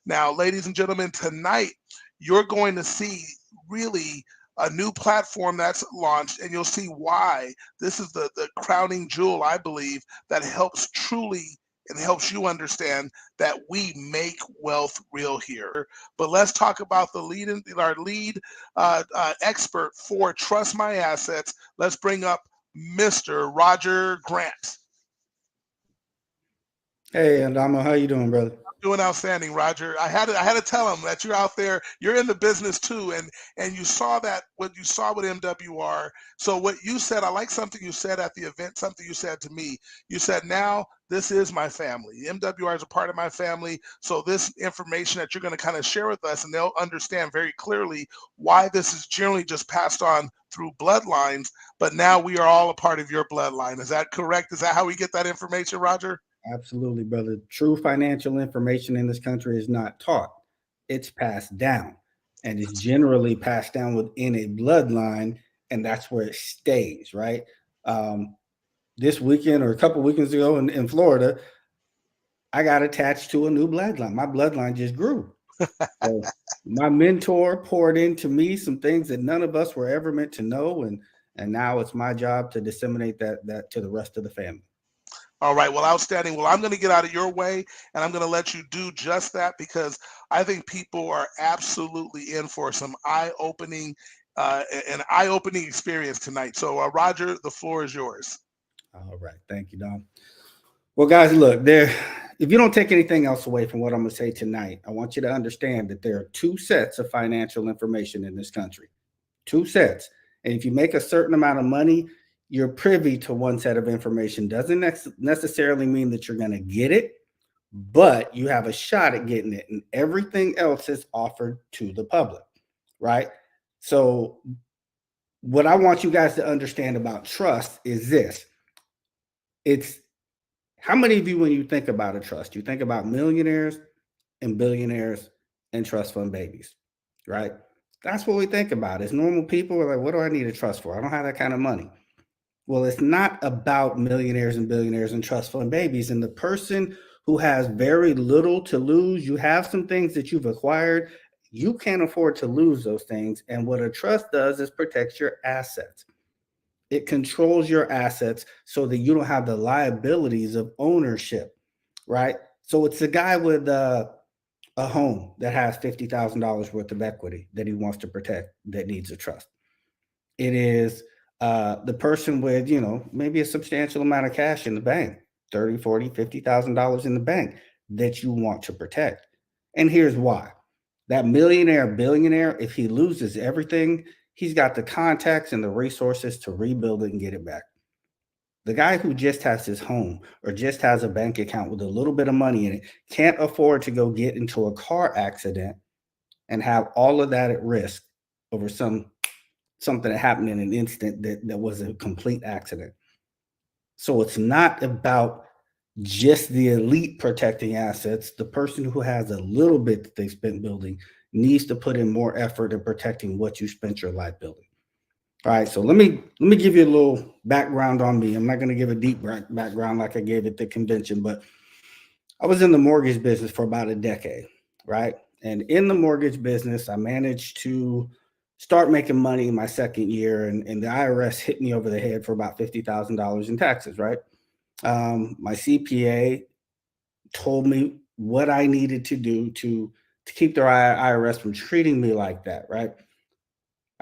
Now, ladies and gentlemen, tonight you're going to see really a new platform that's launched, and you'll see why this is the crowning jewel, I believe, that helps truly and helps you understand that we make wealth real here. But let's talk about our lead expert for Trust My Assets. Let's bring up Mr. Roger Grant. Hey, Andama, how you doing, brother? Doing outstanding, Roger. I had to tell him that you're out there, you're in the business too, and you saw that what you saw with MWR. So what you said, I like something you said at the event, something you said to me. You said, now this is my family. MWR is a part of my family. So this information that you're going to kind of share with us, and they'll understand very clearly why this is generally just passed on through bloodlines, but now we are all a part of your bloodline. Is that correct? Is that how we get that information, Roger? Absolutely, brother. True financial information in this country is not taught. It's passed down, and it's generally passed down within a bloodline, and that's where it stays, right? Um, this weekend or a couple weekends ago in Florida, I got attached to a new bloodline. My bloodline just grew. So my mentor poured into me some things that none of us were ever meant to know, and now it's my job to disseminate that to the rest of the family. All right. Well, outstanding. Well, I'm going to get out of your way and I'm going to let you do just that because I think people are absolutely in for some an eye-opening experience tonight. So, Roger, the floor is yours. All right. Thank you, Dom. Well, guys, look, if you don't take anything else away from what I'm going to say tonight, I want you to understand that there are two sets of financial information in this country. Two sets. And if you make a certain amount of money, you're privy to one set of information. Doesn't necessarily mean that you're going to get it, but you have a shot at getting it. And everything else is offered to the public, right? So what I want you guys to understand about trust is this. It's how many of you, when you think about a trust, you think about millionaires and billionaires and trust fund babies, right? That's what we think about. As normal people, we're like, what do I need a trust for? I don't have that kind of money. Well, it's not about millionaires and billionaires and trust fund babies. And the person who has very little to lose, you have some things that you've acquired, you can't afford to lose those things. And what a trust does is protects your assets. It controls your assets so that you don't have the liabilities of ownership, right? So it's a guy with a home that has $50,000 worth of equity that he wants to protect that needs a trust. It is the person with, maybe a substantial amount of cash in the bank, 30, 40, $50,000 in the bank that you want to protect. And here's why. That millionaire, billionaire, if he loses everything, he's got the contacts and the resources to rebuild it and get it back. The guy who just has his home or just has a bank account with a little bit of money in it can't afford to go get into a car accident and have all of that at risk over something that happened in an instant that was a complete accident. So it's not about just the elite protecting assets. The person who has a little bit that they spent building needs to put in more effort in protecting what you spent your life building. All right, so let me give you a little background on me. I'm not going to give a deep background like I gave at the convention, but I was in the mortgage business for about a decade, right? And in the mortgage business, I managed to start making money in my second year, and the IRS hit me over the head for about $50,000 in taxes, right? My CPA told me what I needed to do to keep the IRS from treating me like that, right?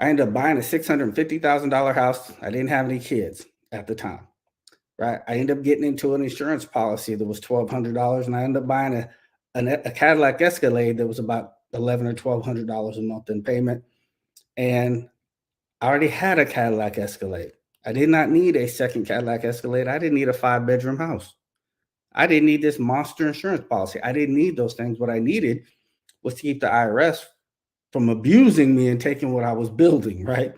I ended up buying a $650,000 house. I didn't have any kids at the time, right? I ended up getting into an insurance policy that was $1,200, and I ended up buying a Cadillac Escalade that was about $1,100 or $1,200 a month in payment. And I already had a Cadillac Escalade. I did not need a second Cadillac Escalade. I didn't need a 5-bedroom house. I didn't need this monster insurance policy. I didn't need those things. What I needed was to keep the IRS from abusing me and taking what I was building, right?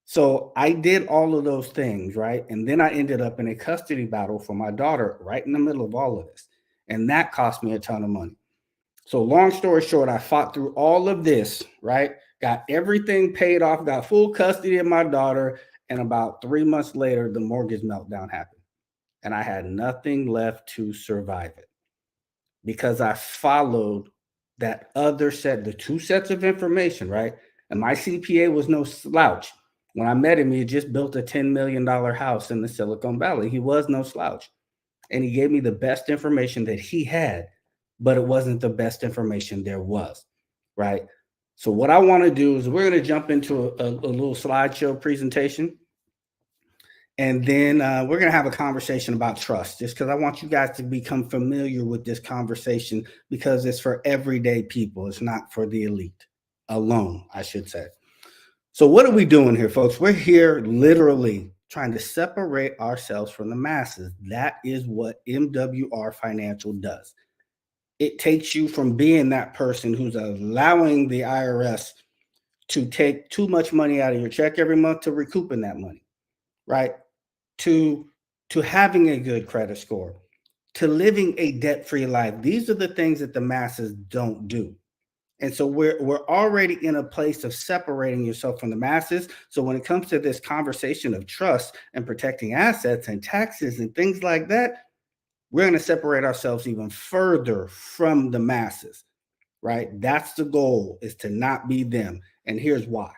So I did all of those things, right? And then I ended up in a custody battle for my daughter right in the middle of all of this. And that cost me a ton of money. So long story short, I fought through all of this, right? Got everything paid off, got full custody of my daughter. And about 3 months later, the mortgage meltdown happened. And I had nothing left to survive it because I followed that other set, the two sets of information, right? And my CPA was no slouch. When I met him, he had just built a $10 million house in the Silicon Valley. He was no slouch. And he gave me the best information that he had, but it wasn't the best information there was, right? So what I want to do is we're going to jump into a little slideshow presentation. And then we're going to have a conversation about trust, just because I want you guys to become familiar with this conversation, because it's for everyday people. It's not for the elite alone, I should say. So what are we doing here, folks? We're here literally trying to separate ourselves from the masses. That is what MWR Financial does. It takes you from being that person who's allowing the IRS to take too much money out of your check every month to recouping that money, right? To having a good credit score, to living a debt-free life. These are the things that the masses don't do. And so we're already in a place of separating yourself from the masses. So when it comes to this conversation of trust and protecting assets and taxes and things like that, we're going to separate ourselves even further from the masses, right? That's the goal, is to not be them. And here's why.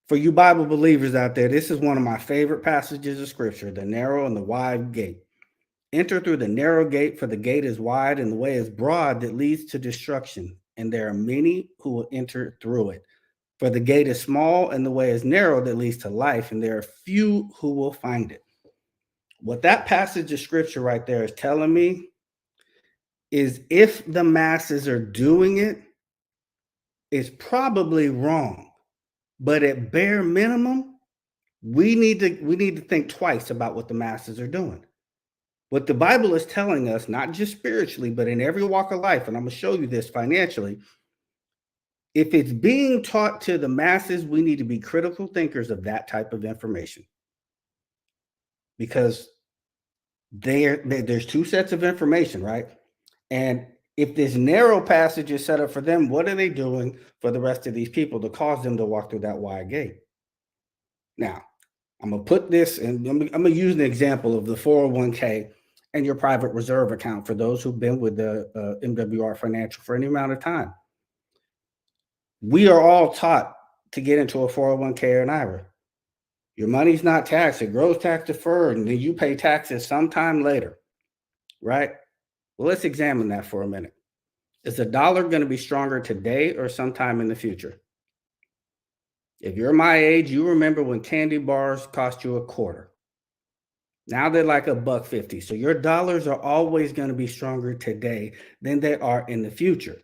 For you Bible believers out there, this is one of my favorite passages of scripture, the narrow and the wide gate. Enter through the narrow gate, for the gate is wide and the way is broad that leads to destruction, and there are many who will enter through it. For the gate is small and the way is narrow that leads to life, and there are few who will find it. What that passage of scripture right there is telling me is, if the masses are doing it, it's probably wrong. But at bare minimum, we need to think twice about what the masses are doing. What the Bible is telling us, not just spiritually, but in every walk of life, and I'm going to show you this financially, if it's being taught to the masses, we need to be critical thinkers of that type of information. Because there's two sets of information, right? And if this narrow passage is set up for them, what are they doing for the rest of these people to cause them to walk through that wide gate? Now, I'm going to put this, and I'm going to use an example of the 401k and your private reserve account for those who've been with the MWR Financial for any amount of time. We are all taught to get into a 401k or an IRA. Your money's not taxed. It grows tax deferred, and then you pay taxes sometime later, right? Well, let's examine that for a minute. Is the dollar going to be stronger today or sometime in the future? If you're my age, you remember when candy bars cost you $0.25. Now they're like $1.50. So your dollars are always going to be stronger today than they are in the future.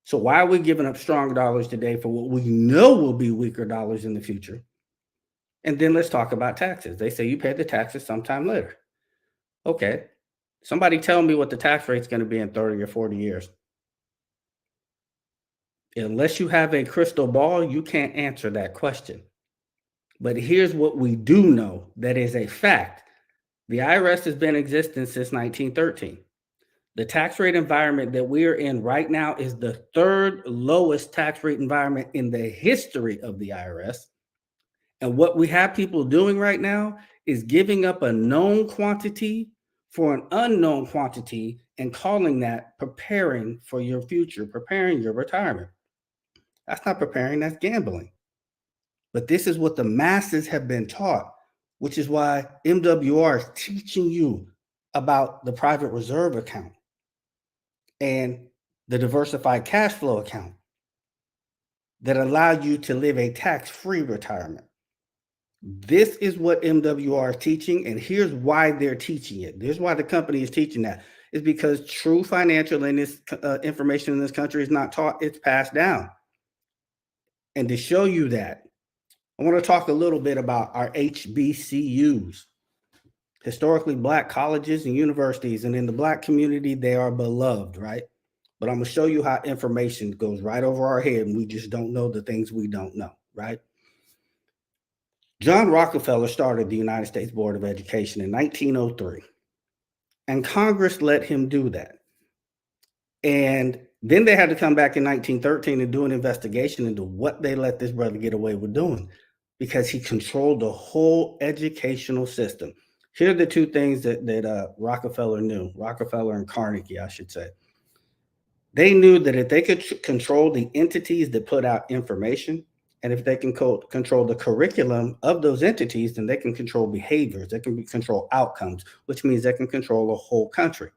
So why are we giving up strong dollars today for what we know will be weaker dollars in the future? And then let's talk about taxes. They say you pay the taxes sometime later. Okay. Somebody tell me what the tax rate is going to be in 30 or 40 years. Unless you have a crystal ball, you can't answer that question. But here's what we do know that is a fact. The IRS has been in existence since 1913. The tax rate environment that we are in right now is the third lowest tax rate environment in the history of the IRS. And what we have people doing right now is giving up a known quantity for an unknown quantity and calling that preparing for your future, preparing your retirement. That's not preparing, that's gambling. But this is what the masses have been taught, which is why MWR is teaching you about the private reserve account and the diversified cash flow account that allow you to live a tax-free retirement. This is what MWR is teaching, and here's why they're teaching it. Here's why the company is teaching that. It's because true financial information in this country is not taught, it's passed down. And to show you that, I want to talk a little bit about our HBCUs, historically Black colleges and universities. And in the Black community, they are beloved, right? But I'm going to show you how information goes right over our head, and we just don't know the things we don't know, right? John Rockefeller started the United States Board of Education in 1903, and Congress let him do that. And then they had to come back in 1913 and do an investigation into what they let this brother get away with doing, because he controlled the whole educational system. Here are the two things that Rockefeller knew, Rockefeller and Carnegie, I should say. They knew that if they could control the entities that put out information, and if they can control the curriculum of those entities, then they can control behaviors, they can control outcomes, which means they can control a whole country.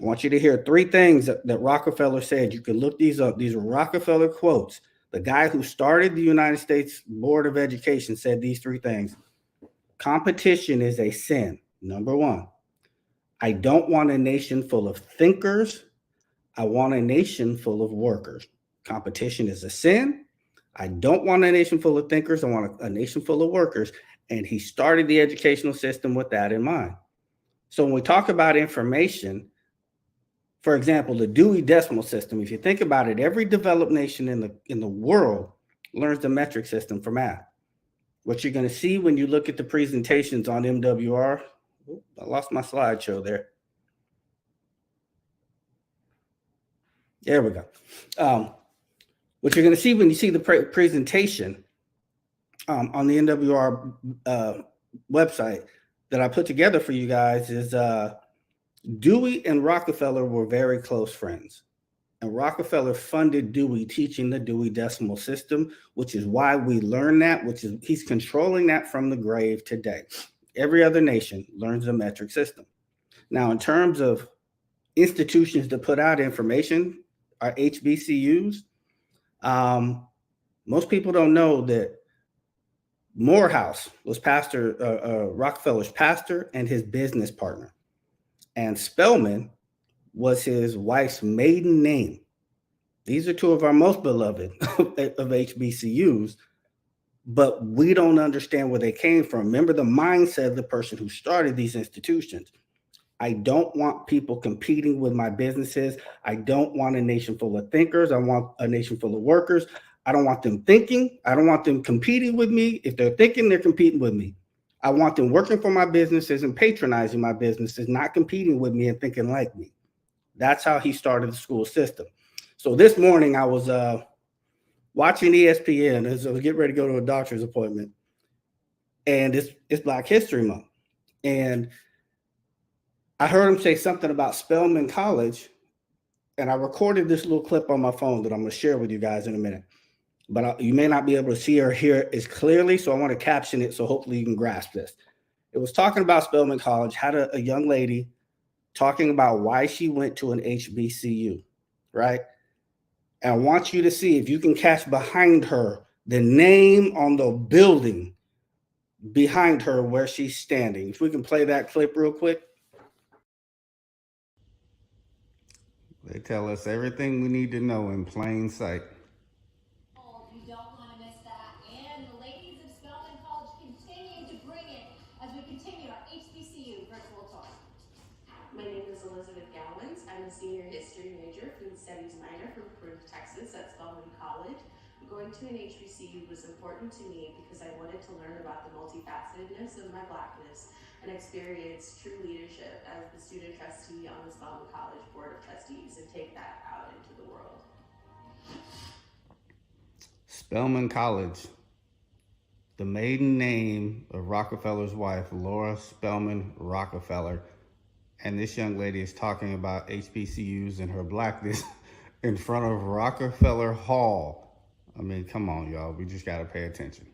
I want you to hear three things that Rockefeller said. You can look these up. These are Rockefeller quotes. The guy who started the United States Board of Education said these three things. Competition is a sin. Number one, I don't want a nation full of thinkers. I want a nation full of workers. Competition is a sin. I don't want a nation full of thinkers. I want a nation full of workers. And he started the educational system with that in mind. So when we talk about information, for example, the Dewey Decimal System, if you think about it, every developed nation in the world learns the metric system for math. What you're going to see when you look at the presentations on MWR, I lost my slideshow there. There we go. What you're going to see when you see the presentation on the MWR website that I put together for you guys is Dewey and Rockefeller were very close friends. And Rockefeller funded Dewey teaching the Dewey Decimal System, which is why we learn that, he's controlling that from the grave today. Every other nation learns the metric system. Now, in terms of institutions that put out information, are HBCUs. Most people don't know that Morehouse was Rockefeller's pastor and his business partner. And Spelman was his wife's maiden name. These are two of our most beloved of HBCUs, but we don't understand where they came from. Remember the mindset of the person who started these institutions. I don't want people competing with my businesses. I don't want a nation full of thinkers. I want a nation full of workers. I don't want them thinking. I don't want them competing with me. If they're thinking, they're competing with me. I want them working for my businesses and patronizing my businesses, not competing with me and thinking like me. That's how he started the school system. So this morning I was watching ESPN as I was getting ready to go to a doctor's appointment, and it's Black History Month. And I heard him say something about Spelman College, and I recorded this little clip on my phone that I'm going to share with you guys in a minute. But you may not be able to see or hear it as clearly, so I want to caption it so hopefully you can grasp this. It was talking about Spelman College, had a young lady talking about why she went to an HBCU, right? And I want you to see if you can catch behind her the name on the building behind her where she's standing. If we can play that clip real quick. They tell us everything we need to know in plain sight. You don't want to miss that. And the ladies of Spelman College continue to bring it as we continue our HBCU virtual tour. My name is Elizabeth Gowans. I'm a senior history major, food studies minor from Proof, Texas at Spelman College. Going to an HBCU was important to me because I wanted to learn about the multifacetedness of my Blackness and experience true leadership as the student trustee on the Spelman College Board of Trustees and take that out into the world. Spelman College, the maiden name of Rockefeller's wife, Laura Spelman Rockefeller. And this young lady is talking about HBCUs and her Blackness in front of Rockefeller Hall. I mean, come on, y'all. We just got to pay attention.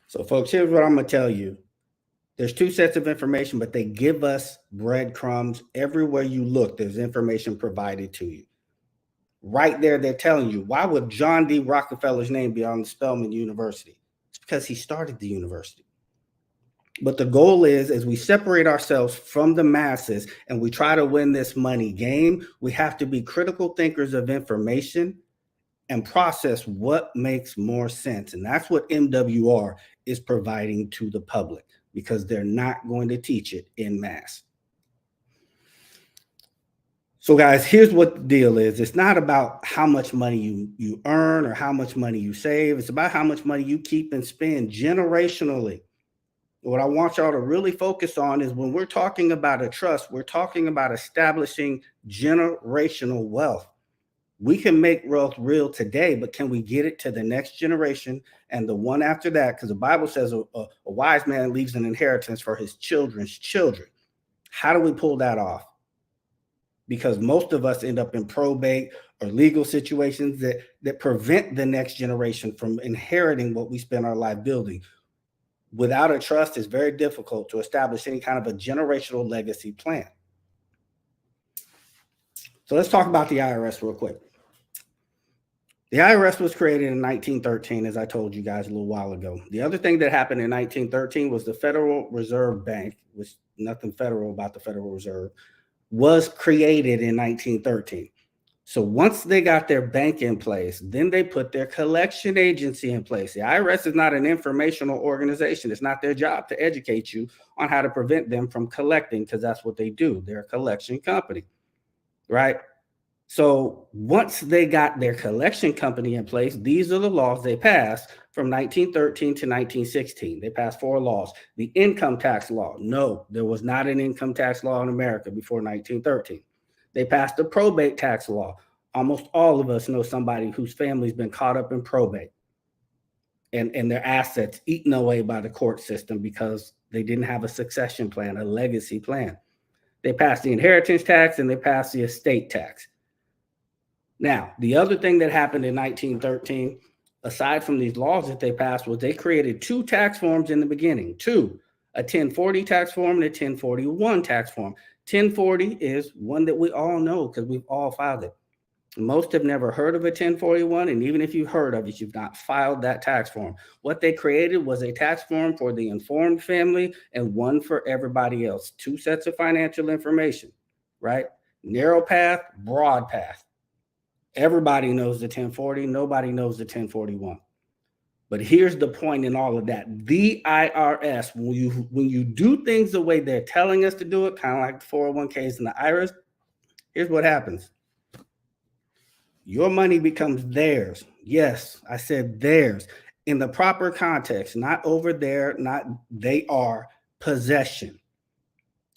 So, folks, here's what I'm going to tell you. There's two sets of information, but they give us breadcrumbs. Everywhere you look, there's information provided to you. Right there, they're telling you, why would John D. Rockefeller's name be on the Spelman University? It's because he started the university. But the goal is, as we separate ourselves from the masses and we try to win this money game, we have to be critical thinkers of information and process what makes more sense. And that's what MWR is providing to the public, because they're not going to teach it in mass. So guys, here's what the deal is. It's not about how much money you earn or how much money you save. It's about how much money you keep and spend generationally. What I want y'all to really focus on is when we're talking about a trust, we're talking about establishing generational wealth. We can make wealth real today, but can we get it to the next generation and the one after that? Because the Bible says a wise man leaves an inheritance for his children's children. How do we pull that off? Because most of us end up in probate or legal situations that prevent the next generation from inheriting what we spend our life building. Without a trust, it's very difficult to establish any kind of a generational legacy plan. So let's talk about the IRS real quick. The IRS was created in 1913, as I told you guys a little while ago. The other thing that happened in 1913 was the Federal Reserve Bank, which nothing federal about the Federal Reserve, was created in 1913. So once they got their bank in place, then they put their collection agency in place. The IRS is not an informational organization. It's not their job to educate you on how to prevent them from collecting, because that's what they do. They're a collection company, right? So once they got their collection company in place, these are the laws they passed from 1913 to 1916. They passed 4 laws. The income tax law. No, there was not an income tax law in America before 1913. They passed the probate tax law. Almost all of us know somebody whose family's been caught up in probate and their assets eaten away by the court system because they didn't have a succession plan, a legacy plan. They passed the inheritance tax and they passed the estate tax. Now, the other thing that happened in 1913, aside from these laws that they passed, was they created 2 tax forms in the beginning. 2, a 1040 tax form and a 1041 tax form. 1040 is one that we all know because we've all filed it. Most have never heard of a 1041, and even if you've heard of it, you've not filed that tax form. What they created was a tax form for the informed family and one for everybody else. 2 sets of financial information, right? Narrow path, broad path. Everybody knows the 1040. Nobody knows the 1041. But here's the point in all of that. The IRS, when you do things the way they're telling us to do it, kind of like the 401ks and the IRS, here's what happens. Your money becomes theirs. Yes, I said theirs. In the proper context, not over there, not they are, possession.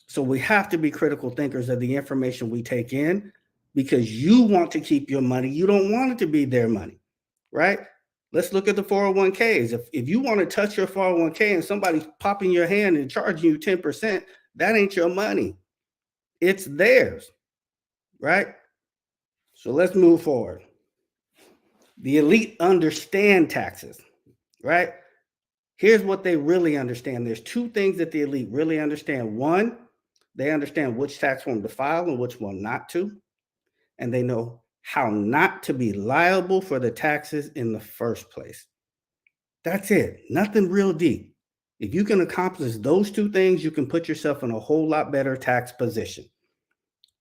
So we have to be critical thinkers of the information we take in, because you want to keep your money. You don't want it to be their money, right? Let's look at the 401ks. If you want to touch your 401k and somebody's popping your hand and charging you 10%, that ain't your money. It's theirs, right? So let's move forward. The elite understand taxes, right? Here's what they really understand. There's 2 things that the elite really understand. 1, they understand which tax form to file and which one not to. And they know how not to be liable for the taxes in the first place. That's it. Nothing real deep. If you can accomplish those 2 things, you can put yourself in a whole lot better tax position.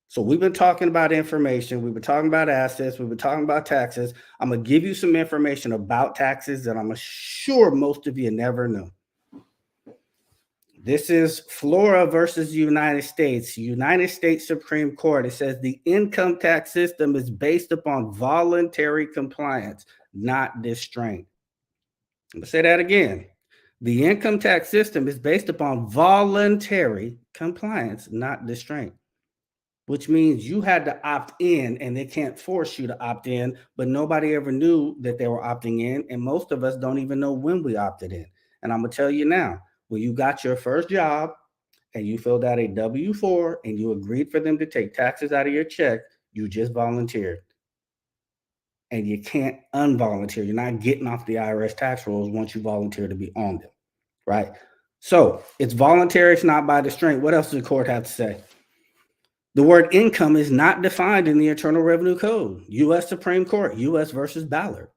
So we've been talking about information. We've been talking about assets. We've been talking about taxes. I'm going to give you some information about taxes that I'm sure most of you never knew. This is Florida versus United States. United States Supreme Court. It says the income tax system is based upon voluntary compliance, not distraint. I'm going to say that again. The income tax system is based upon voluntary compliance, not distraint, which means you had to opt in and they can't force you to opt in, but nobody ever knew that they were opting in. And most of us don't even know when we opted in. And I'm going to tell you now, when you got your first job and you filled out a W-4 and you agreed for them to take taxes out of your check, you just volunteered. And you can't unvolunteer. You're not getting off the IRS tax rolls once you volunteer to be on them, right? So it's voluntary. It's not by distraint. What else does the court have to say? The word income is not defined in the Internal Revenue Code. U.S. Supreme Court, U.S. versus Ballard.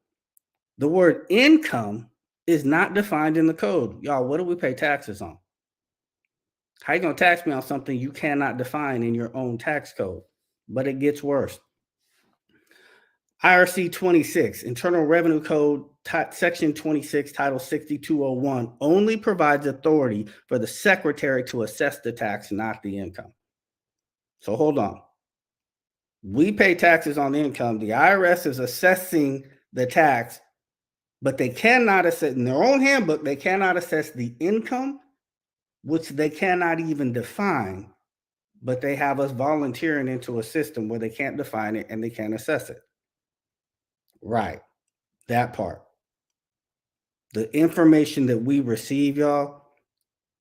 The word income is not defined in the code. Y'all, what do we pay taxes on? How you going to tax me on something you cannot define in your own tax code? But it gets worse. IRC 26, Internal Revenue Code, Section 26, Title 6201, only provides authority for the secretary to assess the tax, not the income. So hold on. We pay taxes on the income. The IRS is assessing the tax, but they cannot assess, in their own handbook, they cannot assess the income, which they cannot even define, but they have us volunteering into a system where they can't define it and they can't assess it. Right. That part. The information that we receive, y'all,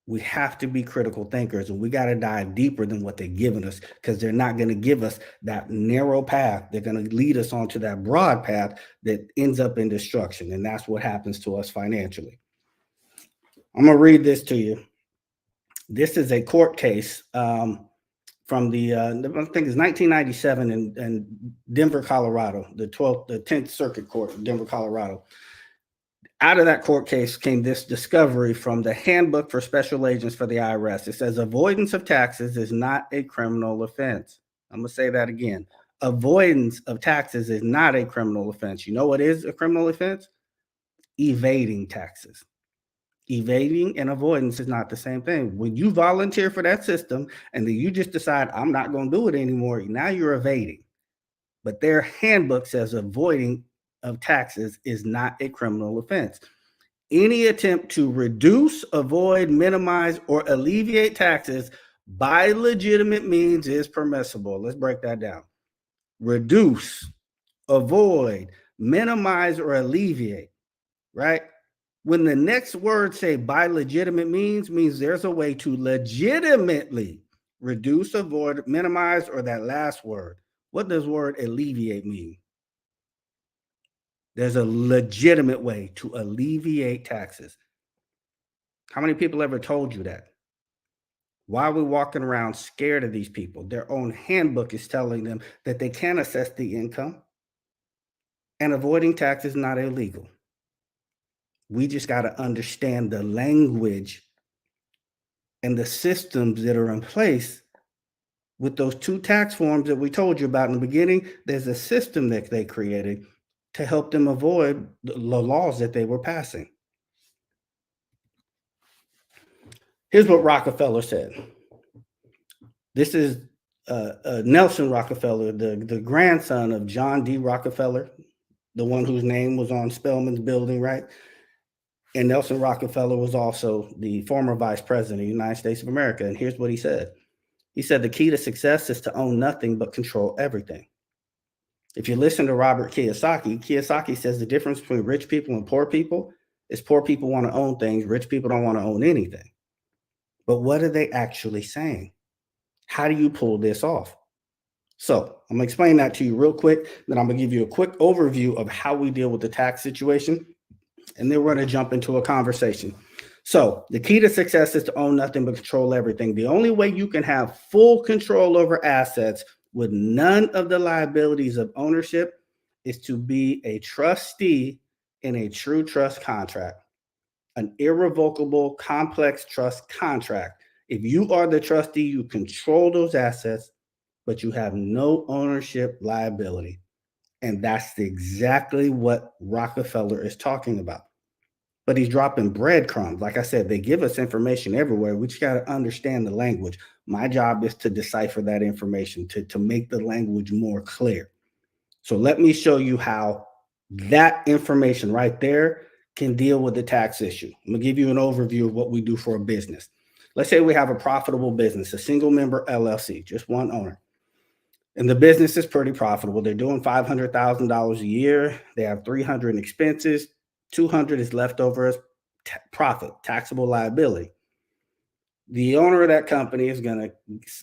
we have to be critical thinkers, and we got to dive deeper than what they're giving us, because they're not going to give us that narrow path. They're going to lead us onto that broad path that ends up in destruction. And that's what happens to us financially. I'm going to read this to you. This is a court case from the, I think it's 1997 in Denver, Colorado, the 10th Circuit Court in Denver, Colorado. Out of that court case came this discovery from the Handbook for Special Agents for the IRS. It says avoidance of taxes is not a criminal offense. I'm going to say that again. Avoidance of taxes is not a criminal offense. You know what is a criminal offense? Evading taxes. Evading and avoidance is not the same thing. When you volunteer for that system and then you just decide, I'm not going to do it anymore, now you're evading. But their handbook says avoiding of taxes is not a criminal offense. Any attempt to reduce, avoid, minimize, or alleviate taxes by legitimate means is permissible. Let's break that down. Reduce, avoid, minimize, or alleviate, right? When the next word say by legitimate means there's a way to legitimately reduce, avoid, minimize, or that last word. What does word alleviate mean? There's a legitimate way to alleviate taxes. How many people ever told you that? Why are we walking around scared of these people? Their own handbook is telling them that they can assess the income, and avoiding tax is not illegal. We just got to understand the language and the systems that are in place with those two tax forms that we told you about in the beginning. There's a system that they created to help them avoid the laws that they were passing. Here's what Rockefeller said. This is Nelson Rockefeller, the grandson of John D. Rockefeller, the one whose name was on Spelman's building, right? And Nelson Rockefeller was also the former vice president of the United States of America. And here's what he said. He said, the key to success is to own nothing but control everything. If you listen to Robert Kiyosaki says the difference between rich people and poor people is poor people want to own things, rich people don't want to own anything. But what are they actually saying? How do you pull this off? So I'm going to explain that to you real quick. Then I'm going to give you a quick overview of how we deal with the tax situation. And then we're going to jump into a conversation. So the key to success is to own nothing but control everything. The only way you can have full control over assets with none of the liabilities of ownership is to be a trustee in a true trust contract, an irrevocable, complex trust contract. If you are the trustee, you control those assets, but you have no ownership liability. And that's exactly what Rockefeller is talking about. But he's dropping breadcrumbs. Like I said, they give us information everywhere. We just got to understand the language. My job is to decipher that information, to make the language more clear. So let me show you how that information right there can deal with the tax issue. I'm going to give you an overview of what we do for a business. Let's say we have a profitable business, a single member LLC, just one owner. And the business is pretty profitable. They're doing $500,000 a year. They have $300 in expenses. $200 is left over as profit, taxable liability. The owner of that company is going to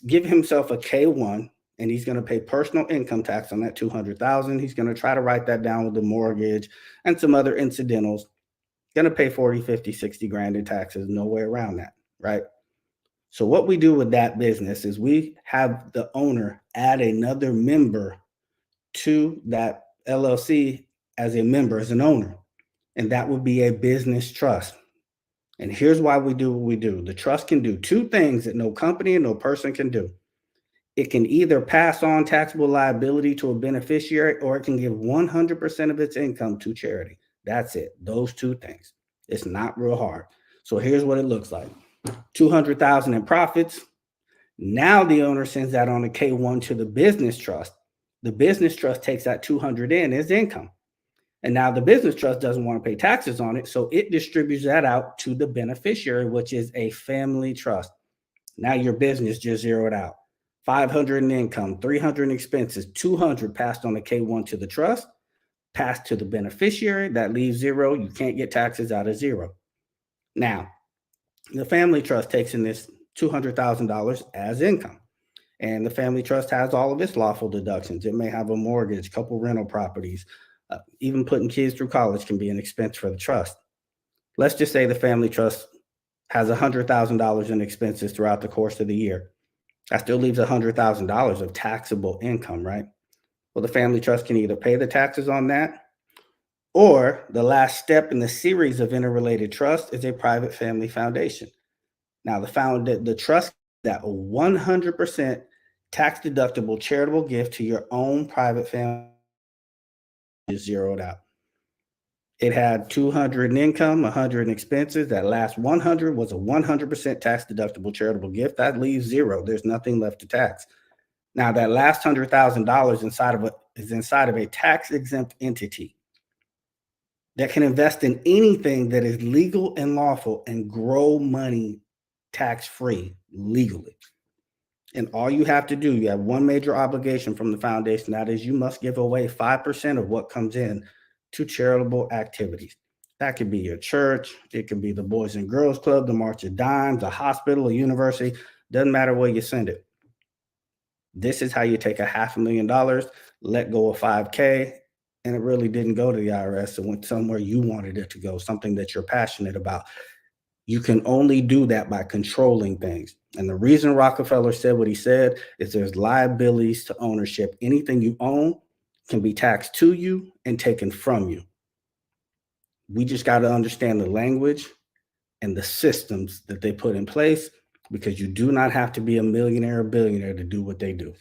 give himself a K-1, and he's going to pay personal income tax on that $200,000. He's going to try to write that down with the mortgage and some other incidentals. Going to pay 40, 50, 60 grand in taxes. No way around that, right? So what we do with that business is we have the owner add another member to that LLC as a member, as an owner. And that would be a business trust. And here's why we do what we do. The trust can do two things that no company and no person can do. It can either pass on taxable liability to a beneficiary, or it can give 100% of its income to charity. That's it. Those two things. It's not real hard. So here's what it looks like. 200,000 in profits. Now the owner sends that on a K-1 to the business trust. The business trust takes that 200 in as income. And now the business trust doesn't want to pay taxes on it, so it distributes that out to the beneficiary, which is a family trust. Now your business just zeroed out. 500 in income, 300 in expenses, 200 passed on the K-1 to the trust, passed to the beneficiary. That leaves zero. You can't get taxes out of zero. Now, the family trust takes in this $200,000 as income. And the family trust has all of its lawful deductions. It may have a mortgage, couple rental properties. Even putting kids through college can be an expense for the trust. Let's just say the family trust has $100,000 in expenses throughout the course of the year. That still leaves $100,000 of taxable income, right? Well, the family trust can either pay the taxes on that, or the last step in the series of interrelated trusts is a private family foundation. Now, the trust, that 100% tax deductible charitable gift to your own private family, is zeroed out. It had 200 in income, 100 in expenses. That last 100 was a 100% tax deductible charitable gift. That leaves zero. There's nothing left to tax. Now, that last $100,000 is inside of a tax exempt entity that can invest in anything that is legal and lawful and grow money tax-free legally. And all you have to do, you have one major obligation from the foundation. That is, you must give away 5% of what comes in to charitable activities. That could be your church. It could be the Boys and Girls Club, the March of Dimes, a hospital, a university. Doesn't matter where you send it. This is how you take $500,000, let go of $5K, and it really didn't go to the IRS. It went somewhere you wanted it to go, something that you're passionate about. You can only do that by controlling things. And the reason Rockefeller said what he said is there's liabilities to ownership. Anything you own can be taxed to you and taken from you. We just got to understand the language and the systems that they put in place, because you do not have to be a millionaire or billionaire to do what they do.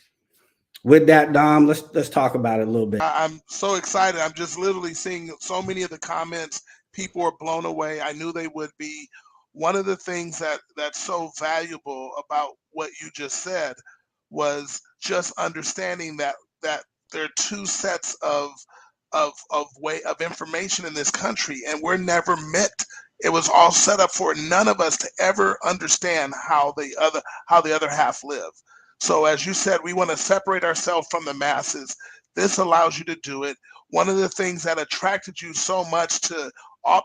With that, Dom, let's talk about it a little bit. I'm so excited. I'm just literally seeing so many of the comments. People are blown away. I knew they would be. One of the things that's so valuable about what you just said was just understanding that there are two sets of information in this country, and we're never meant. It was all set up for none of us to ever understand how the other half live. So as you said, we want to separate ourselves from the masses. This allows you to do it. One of the things that attracted you so much to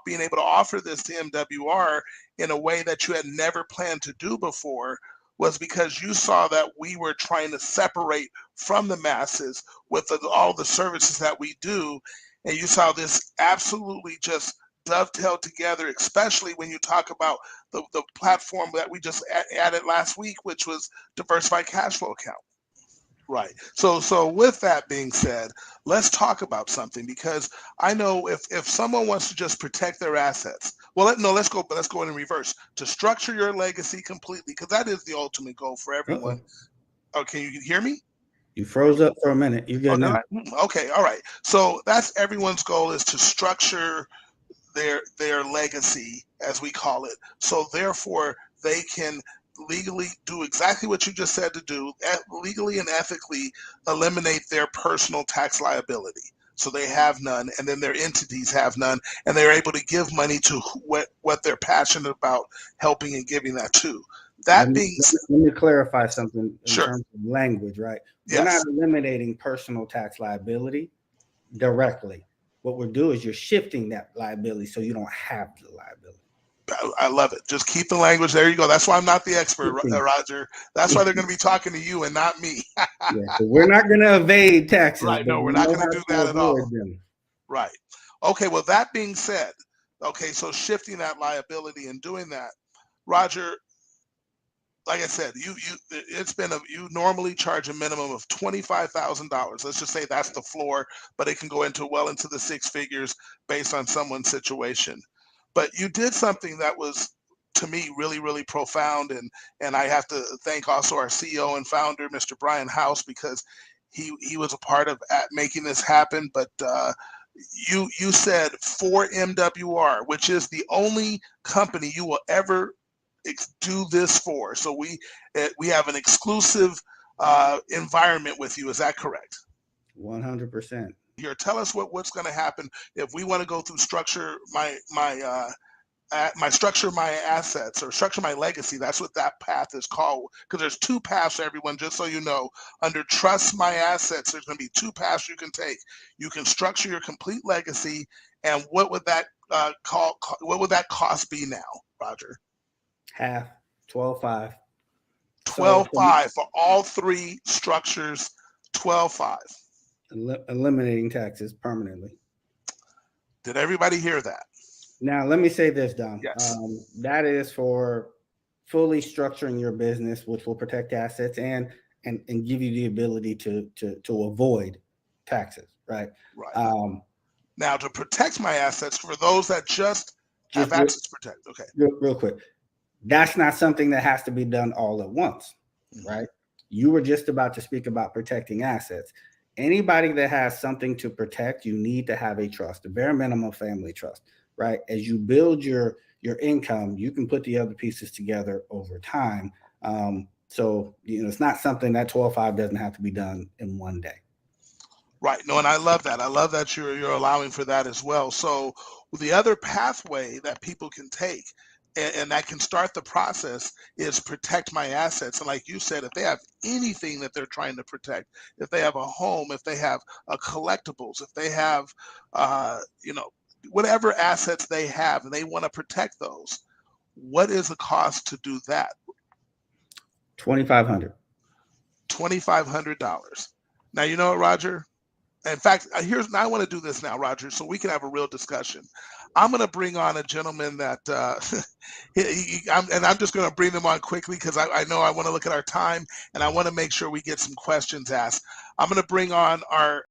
being able to offer this to MWR in a way that you had never planned to do before was because you saw that we were trying to separate from the masses with all the services that we do. And you saw this absolutely just dovetail together, especially when you talk about the platform that we just added last week, which was diversified cash flow account. Right. So with that being said, let's talk about something, because I know if someone wants to just protect their assets, let's go in reverse, to structure your legacy completely, because that is the ultimate goal for everyone. Oh, can you hear me? You froze up for a minute. You're good now. Okay. All right. So that's everyone's goal, is to structure their legacy, as we call it. So therefore they can legally do exactly what you just said to do, legally and ethically eliminate their personal tax liability. So they have none, and then their entities have none, and they're able to give money to what they're passionate about helping and giving that to. Let me clarify something in Sure. terms of language, right? Yes. We're not eliminating personal tax liability directly. What we're doing is you're shifting that liability so you don't have the liability. I love it. Just keep the language. There you go. That's why I'm not the expert, Roger. That's why they're going to be talking to you and not me. So we're not going to evade taxes. Right. No, we're not going to do that at all. Them. Right. Okay. Well, that being said, so shifting that liability and doing that, Roger, like I said, you normally charge a minimum of $25,000. Let's just say that's the floor, but it can go well into the six figures based on someone's situation. But you did something that was, to me, really, really profound, and I have to thank also our CEO and founder, Mr. Brian House, because he was a part of making this happen. But you said for MWR, which is the only company you will ever do this for. So we have an exclusive environment with you. Is that correct? 100%. Here, tell us what's going to happen if we want to go through structure my structure my assets or structure my legacy. That's what that path is called. Because there's two paths, everyone, just so you know. Under trust my assets, there's going to be two paths you can take. You can structure your complete legacy, and what would that what would that cost be now, Roger? Half, 12.5. 12.5 for all three structures. 12.5. Eliminating taxes permanently. Did everybody hear that? Now, let me say this, Dom. Yes. That is for fully structuring your business, which will protect assets and give you the ability to avoid taxes, right? Right. Now, to protect my assets, for those that just have access to protect. Okay. Real quick. That's not something that has to be done all at once, right? You were just about to speak about protecting assets. Anybody that has something to protect, you need to have a trust, a bare minimum family trust, right? As you build your income, you can put the other pieces together over time. So, it's not something that 12.5 doesn't have to be done in one day. Right. No, and I love that. I love that you're allowing for that as well. So the other pathway that people can take and that can start the process is protect my assets. And like you said, if they have anything that they're trying to protect, if they have a home, if they have collectibles, if they have, whatever assets they have and they want to protect those, what is the cost to do that? $2,500. $2,500. Now, you know what, Roger? In fact, I want to do this now, Roger, so we can have a real discussion. I'm going to bring on a gentleman that, I'm just going to bring them on quickly because I know I want to look at our time and I want to make sure we get some questions asked. I'm going to bring on our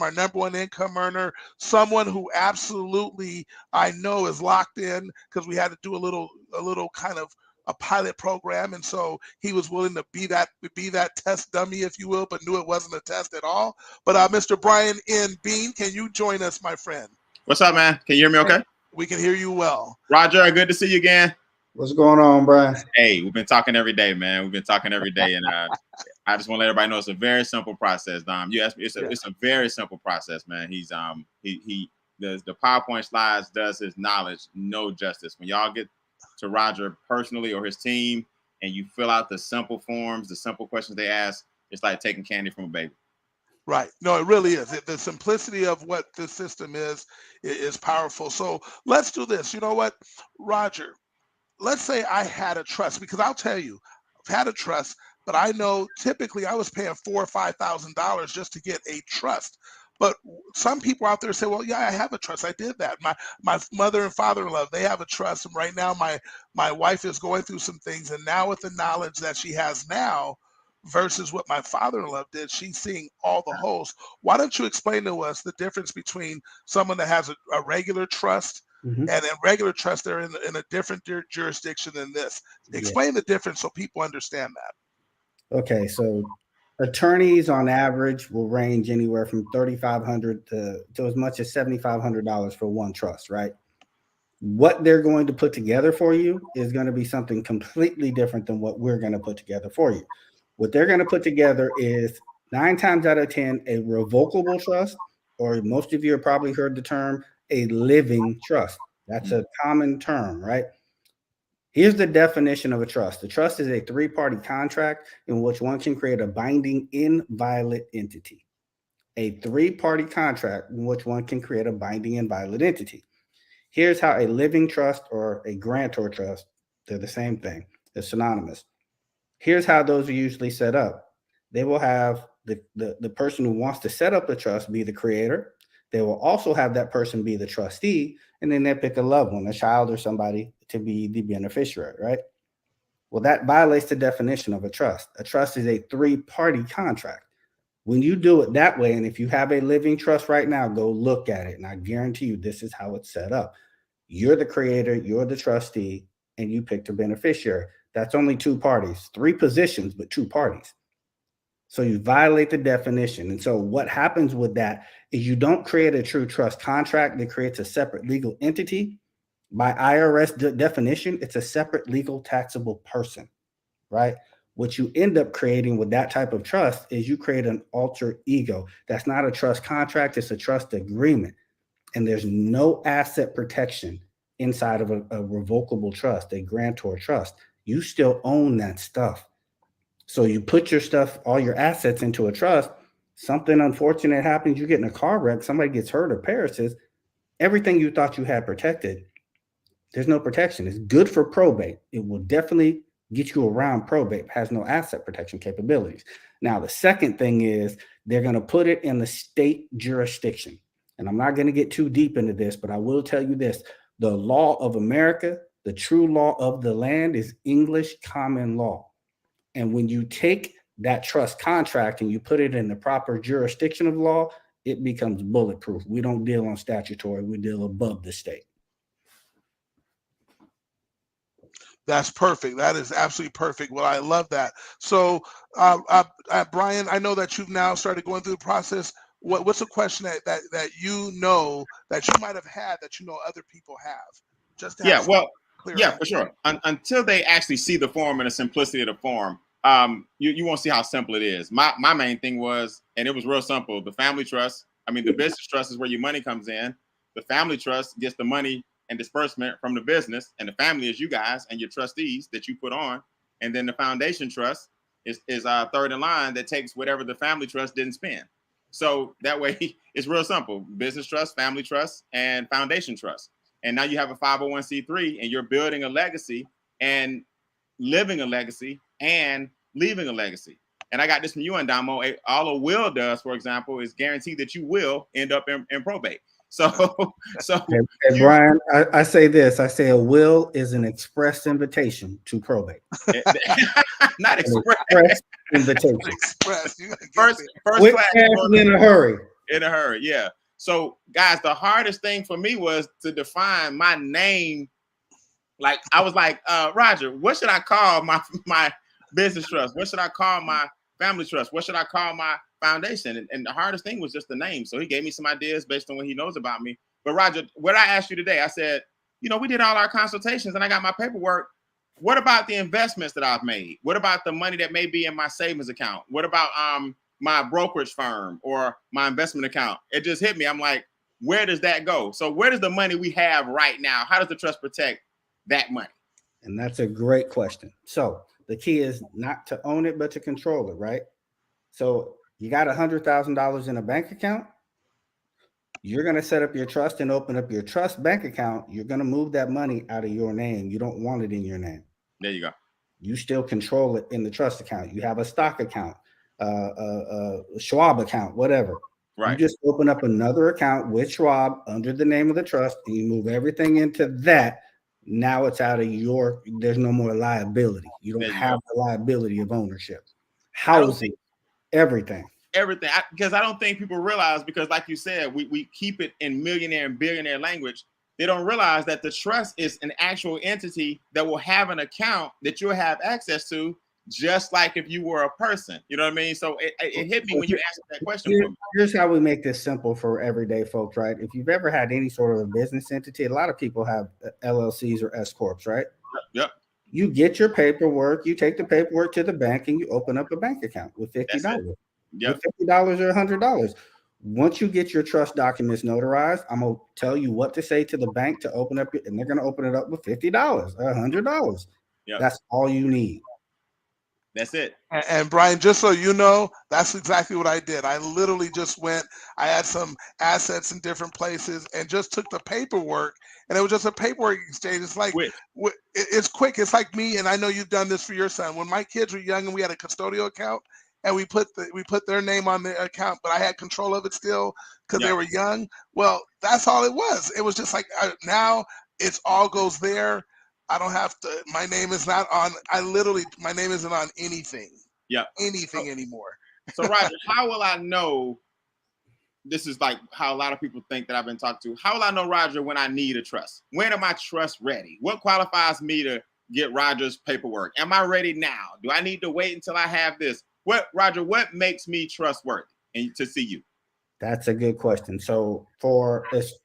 our #1 income earner, someone who absolutely I know is locked in because we had to do a little kind of a pilot program, and so he was willing to be that test dummy, if you will, but knew it wasn't a test at all. But Mr. Brian N. Bean, can you join us, my friend? What's up, man? Can you hear me okay? We can hear you well. Roger, good to see you again. What's going on, Brian? Hey, we've been talking every day, man. We've been talking every day, and I just want to let everybody know it's a very simple process, Dom. You asked me, it's a very simple process, man. He's he does the PowerPoint slides, does his knowledge no justice. When y'all get to Roger personally or his team, and you fill out the simple forms, the simple questions they ask, it's like taking candy from a baby. Right. No, it really is. The simplicity of what this system is powerful. So let's do this. You know what, Roger? Let's say I had a trust, because I'll tell you, I've had a trust, but I know typically I was paying $4,000 or $5,000 just to get a trust. But some people out there say, well, yeah, I have a trust. I did that. My mother and father-in-law, they have a trust. And right now my wife is going through some things. And now with the knowledge that she has now versus what my father-in-law did, she's seeing all the holes. Why don't you explain to us the difference between someone that has a regular trust and a regular trust, they're in a different jurisdiction than this. Explain the difference so people understand that. Okay, so attorneys on average will range anywhere from $3,500 to as much as $7,500 for one trust, right? What they're going to put together for you is going to be something completely different than what we're going to put together for you. What they're going to put together is 9 times out of 10 a revocable trust, or most of you have probably heard the term a living trust. That's a common term, right? Here's the definition of a trust. The trust is a 3-party contract in which one can create a binding inviolate entity. A 3-party contract in which one can create a binding inviolate entity. Here's how a living trust or a grantor trust, they're the same thing. They're synonymous. Here's how those are usually set up. They will have the person who wants to set up the trust be the creator. They will also have that person be the trustee, and then they pick a loved one, a child or somebody, to be the beneficiary, right? Well, that violates the definition of a trust. A trust is a 3-party contract. When you do it that way, and if you have a living trust right now, go look at it, and I guarantee you this is how it's set up. You're the creator, you're the trustee, and you picked a beneficiary. That's only 2 parties, 3 positions, but 2 parties. So you violate the definition. And so what happens with that is you don't create a true trust contract that creates a separate legal entity. By IRS definition, it's a separate legal taxable person, right? What you end up creating with that type of trust is you create an alter ego. That's not a trust contract, it's a trust agreement. And there's no asset protection inside of a revocable trust, a grantor trust. You still own that stuff. So you put your stuff, all your assets into a trust, something unfortunate happens, you get in a car wreck, somebody gets hurt or perishes, everything you thought you had protected, there's no protection. It's good for probate. It will definitely get you around probate, has no asset protection capabilities. Now, the second thing is they're going to put it in the state jurisdiction. And I'm not going to get too deep into this, but I will tell you this. The law of America, the true law of the land is English common law. And when you take that trust contract and you put it in the proper jurisdiction of law, it becomes bulletproof. We don't deal on statutory, we deal above the state. That's perfect. That is absolutely perfect. Well, I love that. So, Brian, I know that you've now started going through the process. What's a question that you know that you might have had that you know other people have? Just to have for sure. Until they actually see the form and the simplicity of the form, you won't see how simple it is. My main thing was, and it was real simple, the family trust. I mean, the business trust is where your money comes in. The family trust gets the money and disbursement from the business, and the family is you guys and your trustees that you put on. And then the foundation trust is third in line that takes whatever the family trust didn't spend. So that way it's real simple: business trust, family trust, and foundation trust. And now you have a 501c3 and you're building a legacy and living a legacy and leaving a legacy. And I got this from you, Andamo. All a will does, for example, is guarantee that you will end up in probate. So hey, Brian, I say this. I say a will is an express invitation to probate. Not express invitation. Express. First Quick class in a hurry. In a hurry, yeah. So, guys, the hardest thing for me was to define my name. Like, I was like, Roger, what should I call my business trust? What should I call my family trust? What should I call my foundation? And the hardest thing was just the name. So he gave me some ideas based on what he knows about me. But Roger, what I asked you today, I said, we did all our consultations and I got my paperwork. What about the investments that I've made? What about the money that may be in my savings account? What about my brokerage firm or my investment account? It just hit me. I'm like, where does that go? So where does the money we have right now, how does the trust protect that money? And that's a great question. So the key is not to own it, but to control it, right? So you got $100,000 in a bank account. You're going to set up your trust and open up your trust bank account. You're going to move that money out of your name. You don't want it in your name. There you go. You still control it in the trust account. You have a stock account, a Schwab account, whatever. Right. You just open up another account with Schwab under the name of the trust and you move everything into that. Now it's out of there's no more liability. You don't have the liability of ownership. Housing, everything. Because I don't think people realize, because like you said, we keep it in millionaire and billionaire language. They don't realize that the trust is an actual entity that will have an account that you'll have access to, just like if you were a person. You know what I mean? So it hit me when you asked that question. Here's how we make this simple for everyday folks, right? If you've ever had any sort of a business entity, a lot of people have LLCs or S corps, right? Yep. You get your paperwork, you take the paperwork to the bank, and you open up a bank account with $50. Yep. With $50 or $100. Once you get your trust documents notarized, I'm gonna tell you what to say to the bank to open up, and they're gonna open it up with $50 or $100. Yep. That's all you need. That's it. And Brian, just so you know, that's exactly what I did. I literally just went, I had some assets in different places and just took the paperwork, and it was just a paperwork exchange. It's like, it's quick. It's like me, and I know you've done this for your son. When my kids were young and we had a custodial account, and we put their name on the account, but I had control of it still because they were young. Well, that's all it was. It was just like, now it's all goes there. I don't have to, my name is not on, my name isn't on anything. Yeah. Anything anymore. So Roger, how will I know, this is like how a lot of people think that I've been talking to, how will I know, Roger, when I need a trust? When am I trust ready? What qualifies me to get Roger's paperwork? Am I ready now? Do I need to wait until I have this? Roger, what makes me trustworthy and to see you? That's a good question. So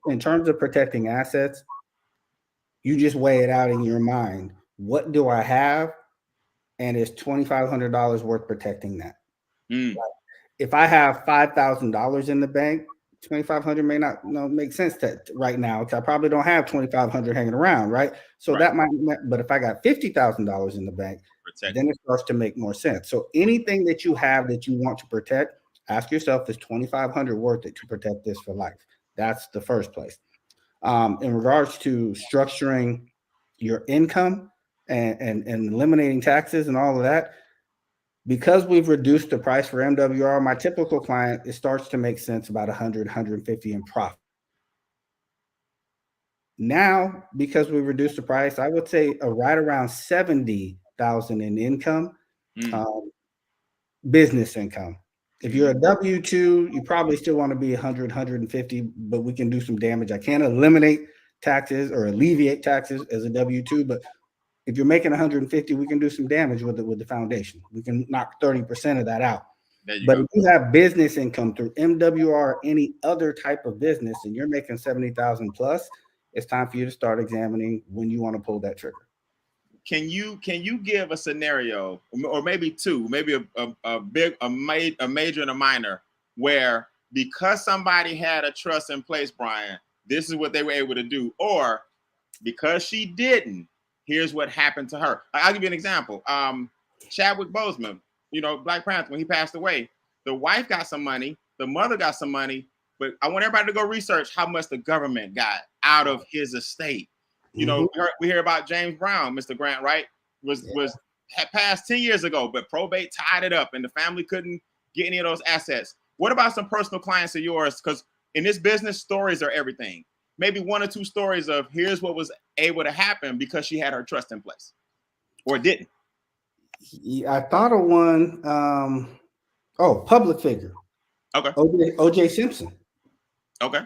in terms of protecting assets, you just weigh it out in your mind. What do I have? And is $2,500 worth protecting that? Like, if I have $5,000 in the bank, $2,500 may not make sense right now, because I probably don't have $2,500 hanging around, right? So that might, but if I got $50,000 in the bank, then it starts to make more sense. So anything that you have that you want to protect, ask yourself, is $2,500 worth it to protect this for life? That's the first place. In regards to structuring your income and eliminating taxes and all of that, because we've reduced the price for MWR, my typical client, it starts to make sense about 100, 150 in profit. Now, because we've reduced the price, I would say right around 70,000 in income, business income. If you're a W-2, you probably still want to be 100, 150, but we can do some damage. I can't eliminate taxes or alleviate taxes as a W-2, but if you're making 150, we can do some damage with the foundation. We can knock 30% of that out. But if you have business income through MWR or any other type of business and you're making 70,000 plus, it's time for you to start examining when you want to pull that trigger. Can you give a scenario, or maybe two, maybe a major and a minor, where because somebody had a trust in place, Brian, this is what they were able to do, or because she didn't, here's what happened to her? I'll give you an example. Chadwick Boseman, Black Panther, when he passed away, the wife got some money, the mother got some money, but I want everybody to go research how much the government got out of his estate. We hear about James Brown, Mr. Grant, right? Had passed 10 years ago, but probate tied it up and the family couldn't get any of those assets. What about some personal clients of yours? Because in this business, stories are everything. Maybe one or two stories of here's what was able to happen because she had her trust in place, or didn't. I thought of one. Public figure. Okay. OJ Simpson. Okay.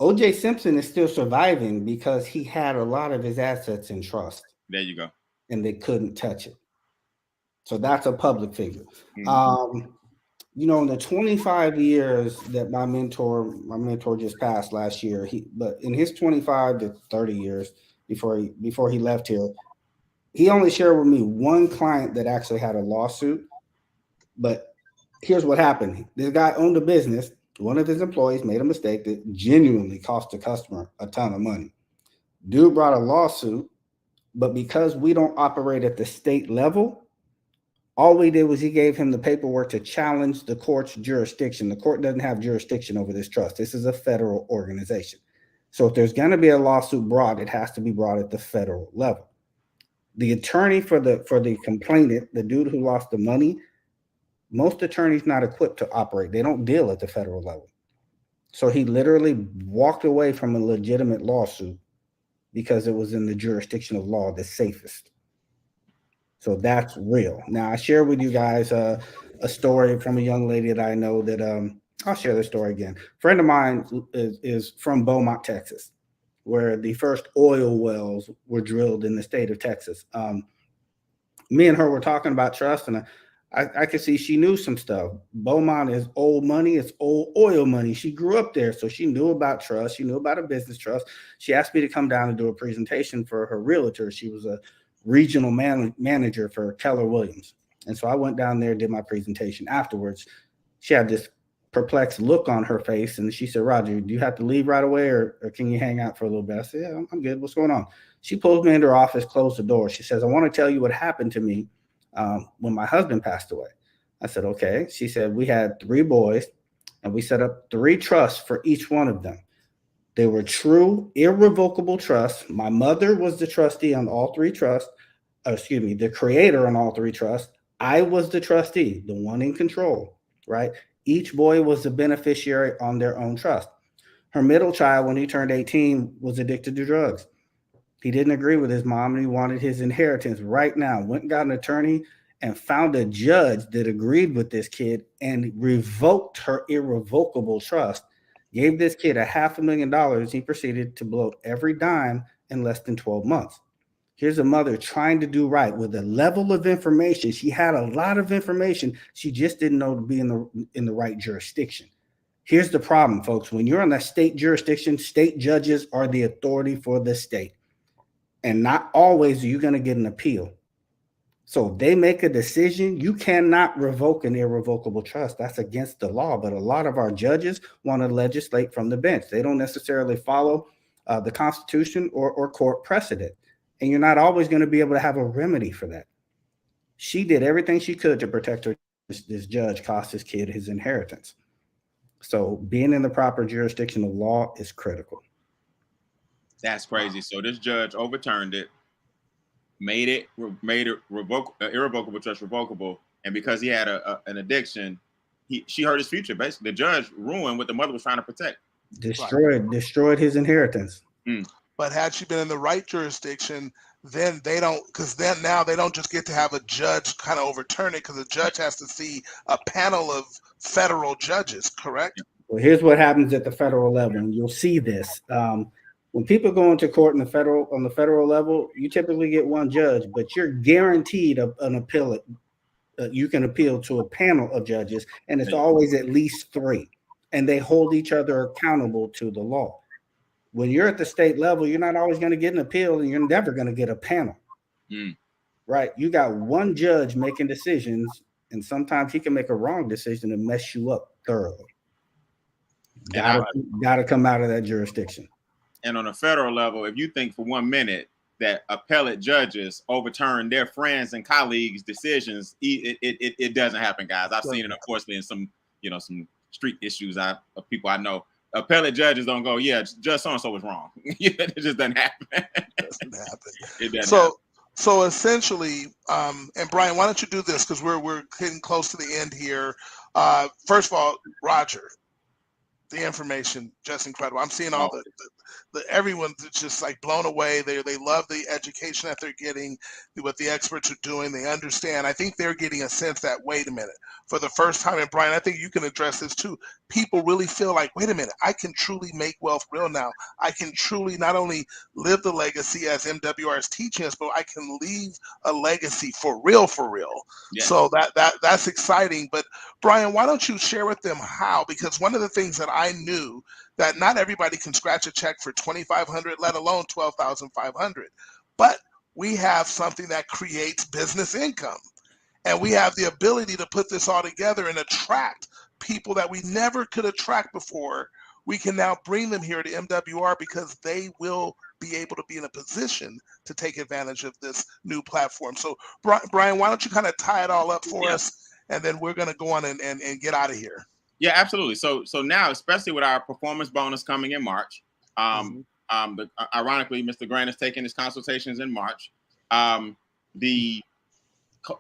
OJ Simpson is still surviving because he had a lot of his assets in trust. There you go. And they couldn't touch it. So that's a public figure. Mm-hmm. You know, in the 25 years that my mentor just passed last year, but in his 25 to 30 years before he left here, he only shared with me one client that actually had a lawsuit. But here's what happened. This guy owned a business. One of his employees made a mistake that genuinely cost the customer a ton of money. Dude brought a lawsuit, but because we don't operate at the state level, all we did was he gave him the paperwork to challenge the court's jurisdiction. The court doesn't have jurisdiction over this trust. This is a federal organization. So if there's going to be a lawsuit brought, it has to be brought at the federal level. The attorney for the complainant, the dude who lost the money, most attorneys not equipped to operate. They don't deal at the federal level. So he literally walked away from a legitimate lawsuit because it was in the jurisdiction of law the safest. So that's real. Now I share with you guys a story from a young lady that I know that I'll share the story again. A friend of mine is from Beaumont, Texas, where the first oil wells were drilled in the state of Texas. Me and her were talking about trust, and I could see she knew some stuff. Beaumont is old money. It's old oil money. She grew up there, so she knew about trust. She knew about a business trust. She asked me to come down and do a presentation for her realtor. She was a regional manager for Keller Williams. And so I went down there, did my presentation. Afterwards, she had this perplexed look on her face, and she said, "Roger, do you have to leave right away, or can you hang out for a little bit?" I said, "Yeah, I'm good. What's going on?" She pulls me into her office, closed the door. She says, "I want to tell you what happened to me when my husband passed away." I said, "Okay." She said, "We had 3 boys, and we set up 3 trusts for each one of them. They were true, irrevocable trusts. My mother was the trustee on all 3 trusts. The creator on all 3 trusts. I was the trustee, the one in control, right? Each boy was a beneficiary on their own trust. Her middle child, when he turned 18, was addicted to drugs. He didn't agree with his mom, and he wanted his inheritance right now. Went and got an attorney and found a judge that agreed with this kid and revoked her irrevocable trust. Gave this kid $500,000. He proceeded to blow every dime in less than 12 months. Here's a mother trying to do right with a level of information. She had a lot of information. She just didn't know to be in the right jurisdiction. Here's the problem, folks. When you're in a state jurisdiction, state judges are the authority for the state. And not always are you going to get an appeal. So if they make a decision, you cannot revoke an irrevocable trust. That's against the law. But a lot of our judges want to legislate from the bench. They don't necessarily follow the Constitution or court precedent. And you're not always going to be able to have a remedy for that. She did everything she could to protect her. This judge cost his kid his inheritance. So being in the proper jurisdiction of law is critical. That's crazy. So this judge overturned it, made it irrevocable trust revocable, and because he had an addiction, she hurt his future. Basically, the judge ruined what the mother was trying to protect. Destroyed his inheritance. But had she been in the right jurisdiction, then they don't, because then now they don't just get to have a judge kind of overturn it, because the judge has to see a panel of federal judges, correct? Well, here's what happens at the federal level, and you'll see this. When people go into court on the federal level, you typically get one judge, but you're guaranteed an appeal. You can appeal to a panel of judges, and it's always at least 3, and they hold each other accountable to the law. When you're at the state level, you're not always going to get an appeal, and you're never going to get a panel. Right? You got one judge making decisions, and sometimes he can make a wrong decision and mess you up thoroughly. Got to come out of that jurisdiction. And on a federal level, if you think for 1 minute that appellate judges overturn their friends and colleagues' decisions, it doesn't happen, guys. I've seen it, unfortunately, in some street issues of people I know. Appellate judges don't go, "Yeah, Judge so-and-so was wrong." It just doesn't happen. It doesn't happen. So essentially, and Brian, why don't you do this, because we're getting close to the end here. First of all, Roger, the information just incredible. I'm seeing all everyone's just like blown away. They love the education that they're getting, what the experts are doing. They understand. I think they're getting a sense that, wait a minute, for the first time, and Brian, I think you can address this too. People really feel like, wait a minute, I can truly make wealth real now. I can truly not only live the legacy as MWR is teaching us, but I can leave a legacy for real, for real. Yes. So that's exciting. But Brian, why don't you share with them how? Because one of the things that I knew that not everybody can scratch a check for $2,500, let alone $12,500. But we have something that creates business income. And we have the ability to put this all together and attract people that we never could attract before. We can now bring them here to MWR because they will be able to be in a position to take advantage of this new platform. So Brian, why don't you kind of tie it all up for us, and then we're going to go on and get out of here. Yeah, absolutely. So now, especially with our performance bonus coming in March, ironically, Mr. Grant is taking his consultations in March. The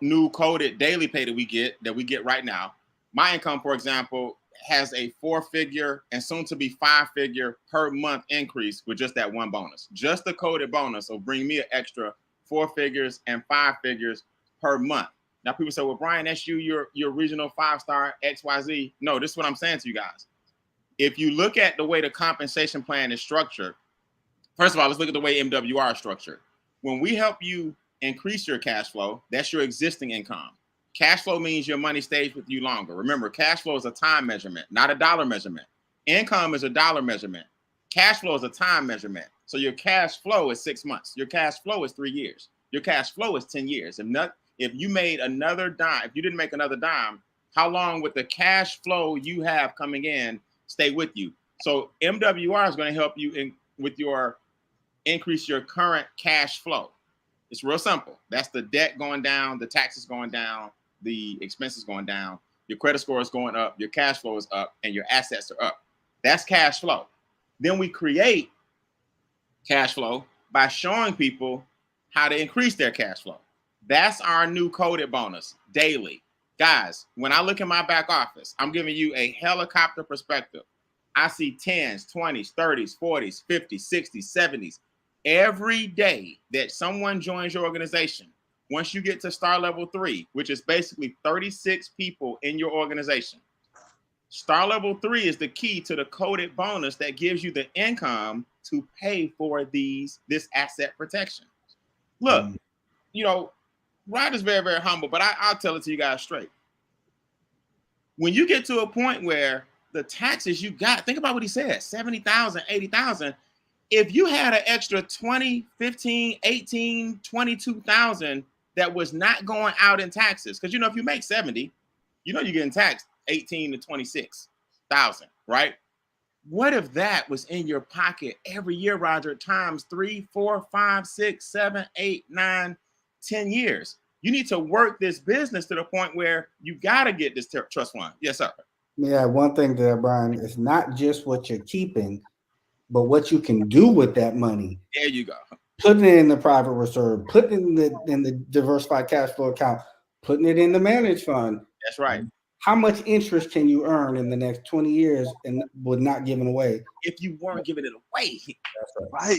new coded daily pay that we get right now, my income, for example, has a 4-figure and soon to be 5-figure per month increase with just that one bonus. Just the coded bonus will bring me an extra 4 figures and 5 figures per month. Now people say, well, Brian, that's you're regional 5-star XYZ. No, this is what I'm saying to you guys. If you look at the way the compensation plan is structured, first of all, let's look at the way MWR is structured. When we help you increase your cash flow, that's your existing income. Cash flow means your money stays with you longer. Remember, cash flow is a time measurement, not a dollar measurement. Income is a dollar measurement. Cash flow is a time measurement. So your cash flow is 6 months. Your cash flow is 3 years. Your cash flow is 10 years. If you made another dime, if you didn't make another dime, how long would the cash flow you have coming in stay with you? So MWR is going to help you increase your current cash flow. It's real simple. That's the debt going down, the taxes going down, the expenses going down, your credit score is going up, your cash flow is up, and your assets are up. That's cash flow. Then we create cash flow by showing people how to increase their cash flow. That's our new coded bonus daily. Guys, when I look in my back office, I'm giving you a helicopter perspective. I see 10s, 20s, 30s, 40s, 50s, 60s, 70s. Every day that someone joins your organization, once you get to star level 3, which is basically 36 people in your organization, star level 3 is the key to the coded bonus that gives you the income to pay for this asset protection. Look, Roger's very, very humble, but I'll tell it to you guys straight. When you get to a point where the taxes you got, think about what he said, 70,000, 80,000. If you had an extra 20, 15, 18, 22,000 that was not going out in taxes, because if you make 70, you're getting taxed 18 to 26,000, right? What if that was in your pocket every year, Roger, times 3, 4, 5, 6, 7, 8, 9, 10 years? You need to work this business to the point where you got to get this trust fund. Yes, sir. Yeah, one thing there, Brian, is not just what you're keeping, but what you can do with that money. There you go. Putting it in the private reserve, putting it in the diversified cash flow account, putting it in the managed fund. That's right. How much interest can you earn in the next 20 years and with not giving away? If you weren't giving it away. That's right.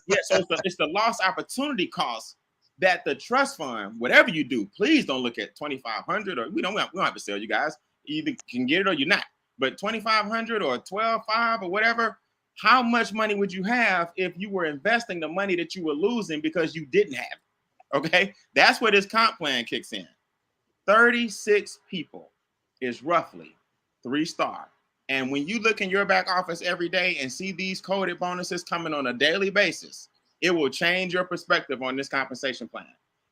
Yeah. So it's the lost opportunity cost that the trust fund, whatever you do, please don't look at 2,500 or we don't have to sell you guys. You either can get it or you're not. But 2,500 or 12,500 or whatever, how much money would you have if you were investing the money that you were losing because you didn't have it? Okay, that's where this comp plan kicks in. 36 people is roughly 3-star. And when you look in your back office every day and see these coded bonuses coming on a daily basis, it will change your perspective on this compensation plan.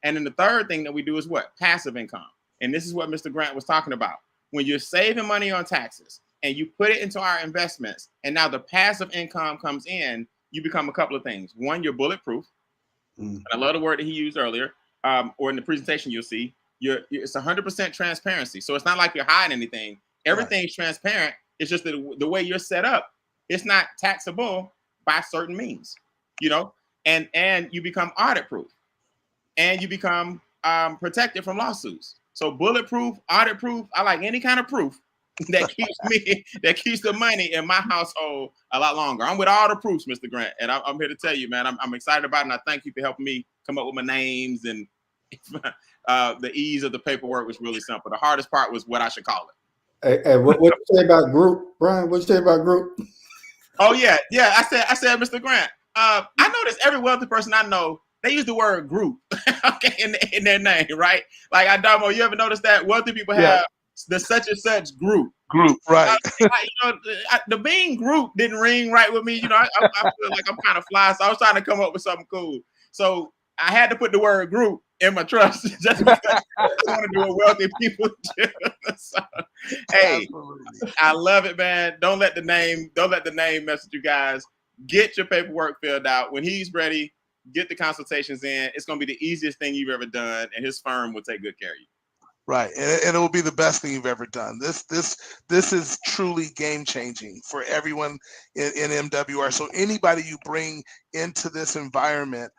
And then the third thing that we do is what? Passive income. And this is what Mr. Grant was talking about. When you're saving money on taxes and you put it into our investments, and now the passive income comes in, you become a couple of things. One, you're bulletproof. And I love the word that he used earlier, or in the presentation you'll see, it's 100% transparency. So it's not like you're hiding anything. Everything's transparent. It's just that the way you're set up, it's not taxable by certain means, and you become audit proof, and you become protected from lawsuits. So bulletproof, audit proof, I like any kind of proof, that keeps the money in my household a lot longer. I'm with all the proofs, Mr. Grant, and I'm here to tell you, man, I'm excited about it, and I thank you for helping me come up with my names, and the ease of the paperwork was really simple. The hardest part was what I should call it. Hey, what you say about group, Brian? What you say about group? Oh yeah. I said, Mr. Grant. I notice every wealthy person I know, they use the word group, okay, in their name, right? Like Adamo, you ever notice that wealthy people have the such and such group? Right. The Bean group didn't ring right with me. You know, I feel like I'm kind of fly, so I was trying to come up with something cool. So I had to put the word group in my trust just because I want to do what wealthy people do. So, hey, absolutely. I love it, man. Don't let the name mess with you guys. Get your paperwork filled out. When he's ready, get the consultations in. It's going to be the easiest thing you've ever done, and his firm will take good care of you. Right, and it will be the best thing you've ever done. This is truly game changing for everyone in MWR. So anybody you bring into this environment,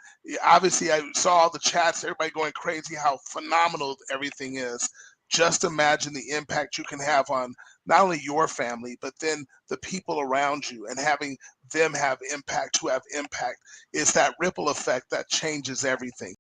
obviously I saw all the chats, everybody going crazy how phenomenal everything is. Just imagine the impact you can have on not only your family, but then the people around you, and having them have impact who have impact. It's that ripple effect that changes everything.